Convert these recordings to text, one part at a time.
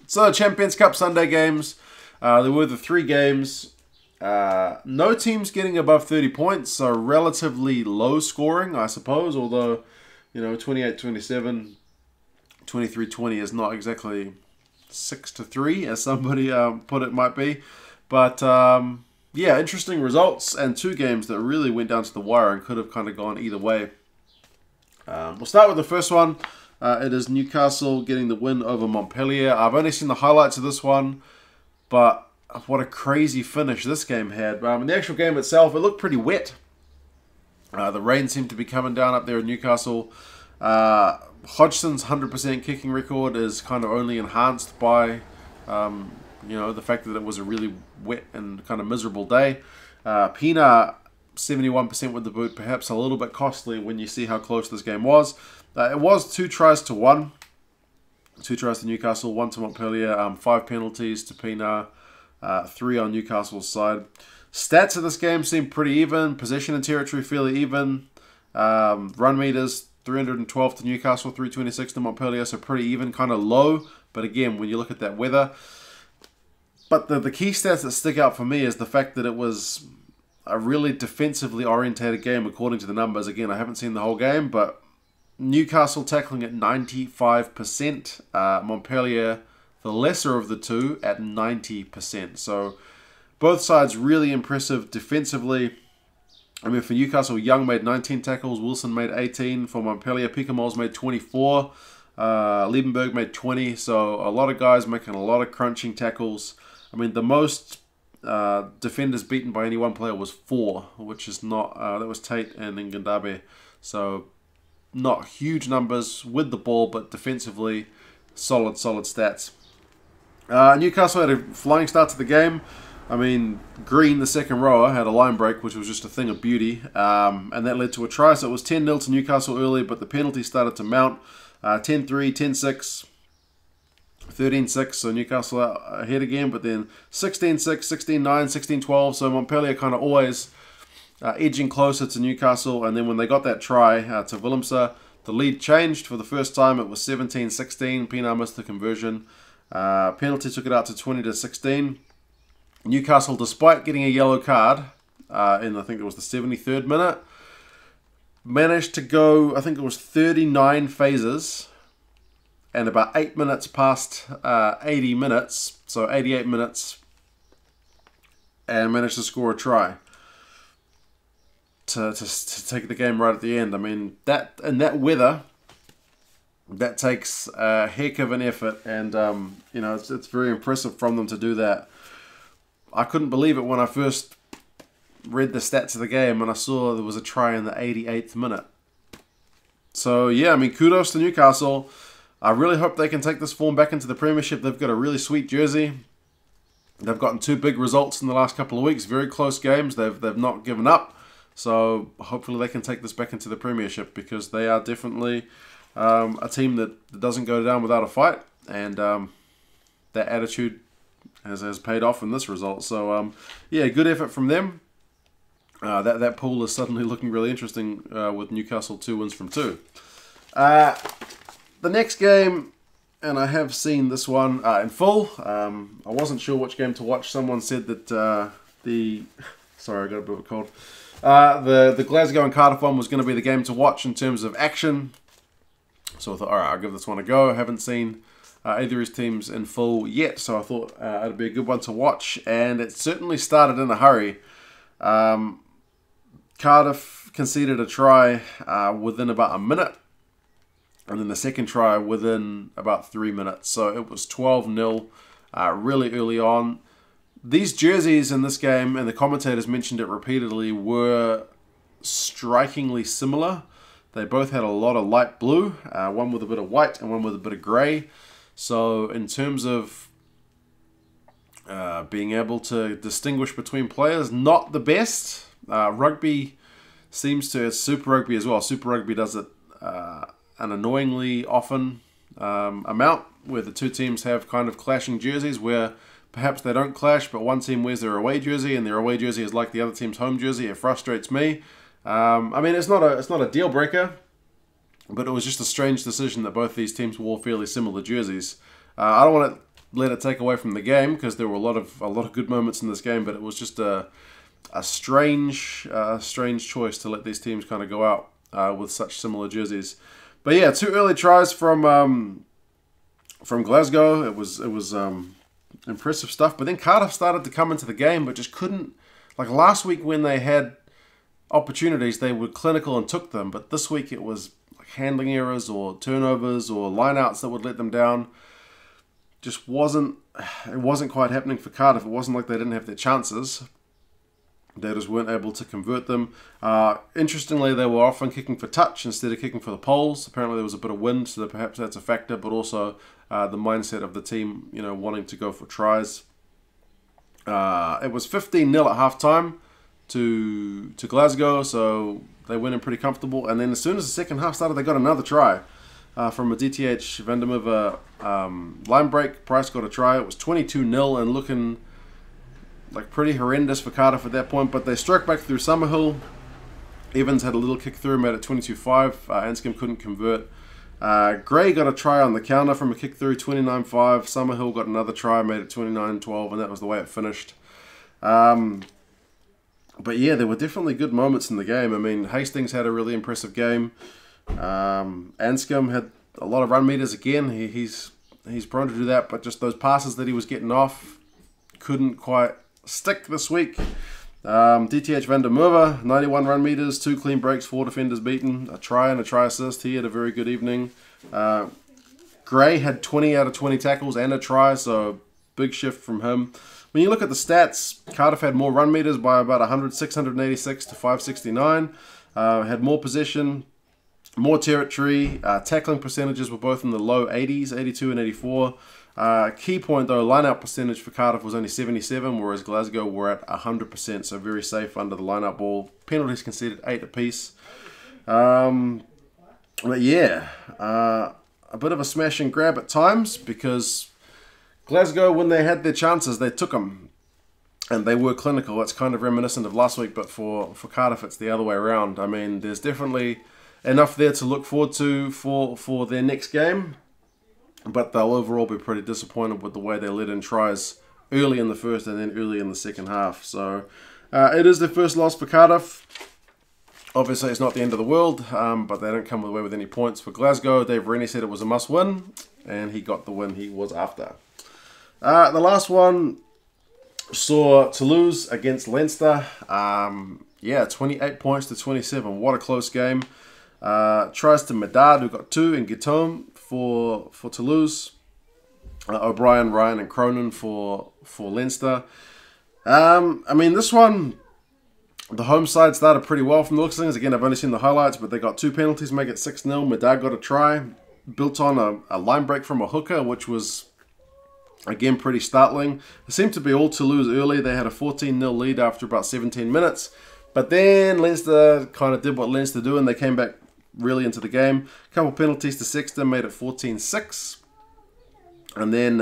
So, Champions Cup Sunday games. There were the 3 games. No teams getting above 30 points, so relatively low scoring, I suppose. Although, 28-27, 23-20 is not exactly 6-3, as somebody put it might be. But, yeah, interesting results and 2 games that really went down to the wire and could have kind of gone either way. We'll start with the first one. It is Newcastle getting the win over Montpellier. I've only seen the highlights of this one, but what a crazy finish this game had. In the actual game itself, it looked pretty wet. The rain seemed to be coming down up there in Newcastle. Hodgson's 100% kicking record is kind of only enhanced by, the fact that it was a really wet and kind of miserable day. Pina, 71% with the boot, perhaps a little bit costly when you see how close this game was. It was 2 tries to 1. 2 tries to Newcastle, 1 to Montpellier, 5 penalties to Pina, 3 on Newcastle's side. Stats of this game seem pretty even. Possession and territory fairly even. Run meters, 312 to Newcastle, 326 to Montpellier, so pretty even, kind of low. But again, when you look at that weather. But the key stats that stick out for me is the fact that it was a really defensively orientated game according to the numbers. Again, I haven't seen the whole game, but Newcastle tackling at 95%, Montpellier, the lesser of the two, at 90%. So both sides really impressive defensively. I mean, for Newcastle, Young made 19 tackles, Wilson made 18. For Montpellier, Picamoles made 24, Liebenberg made 20. So a lot of guys making a lot of crunching tackles. I mean, the most defenders beaten by any one player was 4, which is not, that was Tate and Ngandabe. So not huge numbers with the ball, but defensively, solid stats. Newcastle had a flying start to the game. I mean, Green, the second rower, had a line break, which was just a thing of beauty. And that led to a try. So it was 10-0 to Newcastle early, but the penalty started to mount. 10-3, 10-6, 13-6. So Newcastle ahead again, but then 16-6, 16-9, 16-12. So Montpellier kind of always edging closer to Newcastle. And then when they got that try to Willemse, the lead changed for the first time. It was 17-16. Pina missed the conversion. Penalty took it out to 20-16. Newcastle, despite getting a yellow card in, I think it was the 73rd minute, managed to go, I think it was 39 phases, and about 8 minutes past 80 minutes, so 88 minutes, and managed to score a try to take the game right at the end. I mean, that in that weather, that takes a heck of an effort, and it's very impressive from them to do that. I couldn't believe it when I first read the stats of the game and I saw there was a try in the 88th minute. So yeah, I mean, kudos to Newcastle. I really hope they can take this form back into the Premiership. They've got a really sweet jersey. They've gotten 2 big results in the last couple of weeks. Very close games. They've not given up. So hopefully they can take this back into the Premiership, because they are definitely a team that doesn't go down without a fight. And that attitude has paid off in this result. So yeah, good effort from them. That pool is suddenly looking really interesting with Newcastle 2 wins from 2. The next game, and I have seen this one in full. I wasn't sure which game to watch. Someone said that sorry, I got a bit of a cold. The Glasgow and Cardiff one was going to be the game to watch in terms of action. So I thought, alright, I'll give this one a go. I haven't seen either of his teams in full yet, so I thought it'd be a good one to watch. And it certainly started in a hurry. Cardiff conceded a try within about a minute, and then the second try within about 3 minutes. So it was 12-0 really early on. These jerseys in this game, and the commentators mentioned it repeatedly, were strikingly similar. They both had a lot of light blue, one with a bit of white and one with a bit of grey. So in terms of being able to distinguish between players, not the best. Rugby seems to, it's Super Rugby as well. Super Rugby does it an annoyingly often amount, where the 2 teams have kind of clashing jerseys, where perhaps they don't clash, but one team wears their away jersey and their away jersey is like the other team's home jersey. It frustrates me. I mean, it's not a deal breaker, but it was just a strange decision that both these teams wore fairly similar jerseys. I don't want to let it take away from the game, because there were a lot of good moments in this game, but it was just a strange choice to let these teams kind of go out with such similar jerseys. But yeah, 2 early tries from Glasgow. It was impressive stuff. But then Cardiff started to come into the game, but just couldn't. Like last week when they had opportunities, they were clinical and took them. But this week it was like handling errors or turnovers or lineouts that would let them down. It wasn't quite happening for Cardiff. It wasn't like they didn't have their chances. They just weren't able to convert them. Interestingly, they were often kicking for touch instead of kicking for the poles. Apparently there was a bit of wind, so perhaps that's a factor, but also the mindset of the team, wanting to go for tries. It was 15-0 at half-time to Glasgow, so they went in pretty comfortable. And then as soon as the second half started, they got another try from a DTH Van der Merwe line break. Price got a try. It was 22-0 and looking like pretty horrendous for Cardiff at that point, but they struck back through Summerhill. Evans had a little kick through, made it 22-5. Anscombe couldn't convert. Gray got a try on the counter from a kick through, 29-5. Summerhill got another try, made it 29-12, and that was the way it finished. But yeah, there were definitely good moments in the game. I mean, Hastings had a really impressive game. Anscombe had a lot of run meters again. He's prone to do that, but just those passes that he was getting off couldn't quite stick this week. DTH Van der Merwe, 91 run meters, 2 clean breaks, 4 defenders beaten, a try and a try assist. He had a very good evening. Gray had 20 out of 20 tackles and a try, so big shift from him. When you look at the stats, Cardiff had more run meters by about 686 to 569. Had more possession, more territory. Tackling percentages were both in the low 80s, 82 and 84. Key point though, line-out percentage for Cardiff was only 77, whereas Glasgow were at 100%, so very safe under the line-out ball. Penalties conceded 8 apiece. But yeah, a bit of a smash and grab at times, because Glasgow, when they had their chances, they took them, and they were clinical. It's kind of reminiscent of last week, but for Cardiff, it's the other way around. I mean, there's definitely enough there to look forward to for their next game, but they'll overall be pretty disappointed with the way they let in tries early in the first and then early in the second half. So it is their first loss for Cardiff. Obviously, it's not the end of the world, but they don't come away with any points. For Glasgow, Dave Rennie said it was a must-win, and he got the win he was after. The last one saw Toulouse against Leinster. Yeah, 28 points to 27. What a close game. Tries to Medard, who got 2, and Guitome for Toulouse. O'Brien, Ryan, and Cronin for Leinster. I mean, this one, the home side started pretty well from the looks of things. Again, I've only seen the highlights, but they got 2 penalties, make it 6-0. Medard got a try, built on a line break from a hooker, which was, again, pretty startling. It seemed to be all Toulouse early. They had a 14-0 lead after about 17 minutes. But then Leinster kind of did what Leinster do, and they came back really into the game. A couple penalties to Sexton, made it 14-6. And then,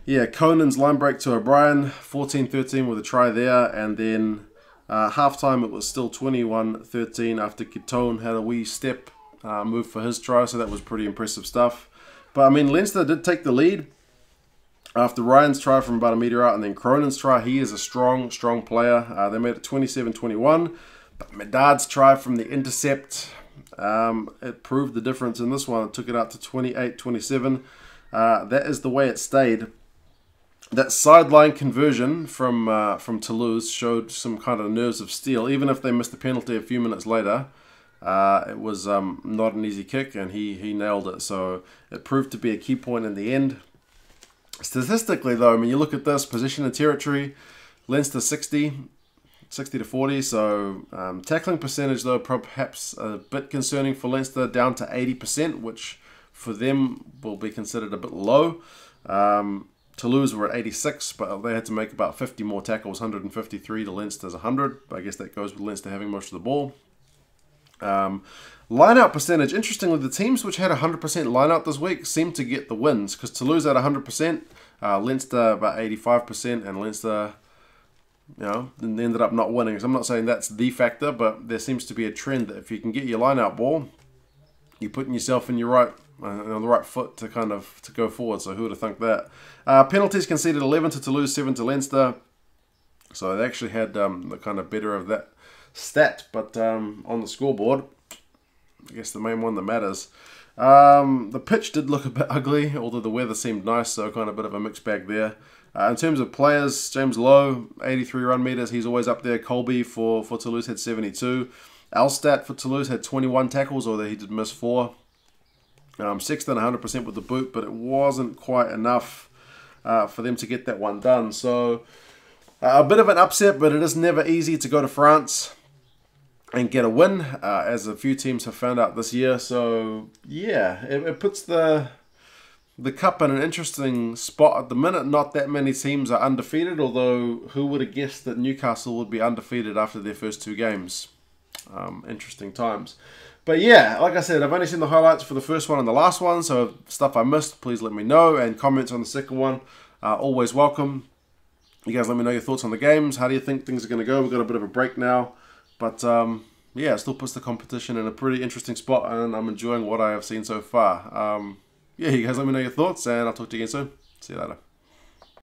yeah, Conan's line break to O'Brien, 14-13 with a try there. And then halftime, it was still 21-13 after Guitone had a wee step move for his try. So that was pretty impressive stuff. But, I mean, Leinster did take the lead after Ryan's try from about a metre out, and then Cronin's try. He is a strong player. They made it 27-21. But Medard's try from the intercept, it proved the difference in this one. It took it out to 28-27. That is the way it stayed. That sideline conversion from Toulouse showed some kind of nerves of steel. Even if they missed the penalty a few minutes later, it was not an easy kick, and he nailed it. So it proved to be a key point in the end. Statistically, though, I mean, you look at this, position and territory, Leinster 60 to 40. So tackling percentage, though, perhaps a bit concerning for Leinster, down to 80%, which for them will be considered a bit low. Toulouse were at 86, but they had to make about 50 more tackles, 153 to Leinster's 100. I guess that goes with Leinster having most of the ball. Line-out percentage, interestingly, the teams which had 100% line-out this week seemed to get the wins, because Toulouse had 100%, Leinster about 85%, and Leinster, you know, ended up not winning. So I'm not saying that's the factor, but there seems to be a trend that if you can get your line-out ball, you're putting yourself in your on the right foot to to go forward. So who would have thunk that? Penalties conceded 11 to Toulouse, 7 to Leinster. So they actually had the kind of better of that stat, but on the scoreboard, I guess the main one that matters. The pitch did look a bit ugly, although the weather seemed nice, so kind of a bit of a mixed bag there. In terms of players, James Lowe, 83 run meters, he's always up there. Colby for Toulouse had 72. Alstat for Toulouse had 21 tackles, although he did miss 4. Sexton 100% with the boot, but it wasn't quite enough for them to get that one done. So a bit of an upset, but it is never easy to go to France and get a win, as a few teams have found out this year. So yeah, it puts the cup in an interesting spot at the minute. Not that many teams are undefeated, although who would have guessed that Newcastle would be undefeated after their first 2 games. Interesting times. But yeah, like I said, I've only seen the highlights for the first one and the last one, so stuff I missed, please let me know, and comments on the second one always welcome. You guys let me know your thoughts on the games. How do you think things are going to go? We've got a bit of a break now, but yeah, it still puts the competition in a pretty interesting spot, and I'm enjoying what I have seen so far. Yeah, you guys let me know your thoughts, and I'll talk to you again soon. See you later.